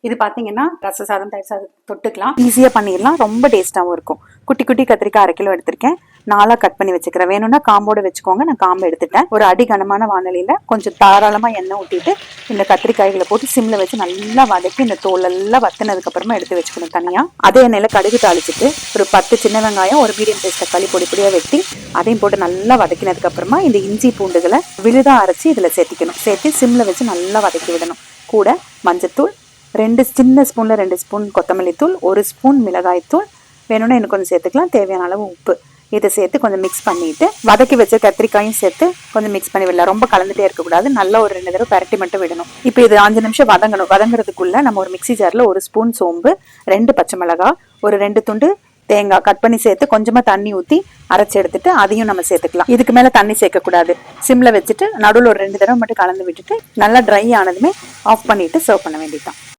இது பார்த்தீங்கன்னா ரச சாதம் தயிர் சாதம் தொட்டுக்கலாம், ஈஸியாக பண்ணிடலாம், ரொம்ப டேஸ்ட்டாகவும் இருக்கும். குட்டி குட்டி கத்திரிக்காய் 1/2 கிலோ எடுத்திருக்கேன், 4 கட் பண்ணி வச்சுக்கிறேன். வேணும்னா காம்போட வச்சுக்கோங்க, நான் காம்பு எடுத்துட்டேன். ஒரு அடி கனமான வானலியில் கொஞ்சம் தாராளமாக எண்ணெய் ஊற்றிட்டு இந்த கத்திரிக்காய்களை போட்டு சிம்மில் வச்சு நல்லா வதக்கி இந்த தோலெல்லாம் வத்தினதுக்கு அப்புறமா எடுத்து வச்சுக்கணும் தனியாக. அதே எண்ணெயில் கடுகு தாளிச்சிட்டு ஒரு 10 சின்ன வெங்காயம், ஒரு மீடியம் சைஸ் தக்காளி பொடி பொடியாக வெட்டி அதையும் போட்டு நல்லா வதக்கினதுக்கு அப்புறமா இந்த இஞ்சி பூண்டுகளை விழுதா அரைச்சி இதில் சேர்த்திக்கணும். சேர்த்து சிம்மில் வச்சு நல்லா வதக்கி விடணும். கூட மஞ்சத்தூள், 2 சின்ன ஸ்பூனில் 2 ஸ்பூன் கொத்தமல்லி தூள், 1 ஸ்பூன் மிளகாய் தூள், வேணும்னா இன்னும் கொஞ்சம் சேர்த்துக்கலாம், தேவையான அளவு உப்பு, இதை சேர்த்து கொஞ்சம் மிக்ஸ் பண்ணிட்டு வதக்கி வச்ச கத்திரிக்காயும் சேர்த்து கொஞ்சம் மிக்ஸ் பண்ணி விடலாம். ரொம்ப கலந்துட்டே இருக்கக்கூடாது, நல்லா ஒரு 2 தடவை பரட்டி மட்டும் விடணும். இப்போ இது 5 நிமிஷம் வதங்கணும். வதங்குறதுக்குள்ள நம்ம ஒரு மிக்சி ஜாரில் 1 ஸ்பூன் சோம்பு, 2 பச்சை மிளகாய், ஒரு 2 துண்டு தேங்காய் கட் பண்ணி சேர்த்து கொஞ்சமாக தண்ணி ஊற்றி அரைச்சி எடுத்துட்டு அதையும் நம்ம சேர்த்துக்கலாம். இதுக்கு மேலே தண்ணி சேர்க்கக்கூடாது. சிம்மில் வச்சுட்டு நடுவில் ஒரு 2 தடவை மட்டும் கலந்து விட்டுட்டு நல்லா ட்ரை ஆனதுமே ஆஃப் பண்ணிட்டு சர்வ் பண்ண வேண்டியதுதான்.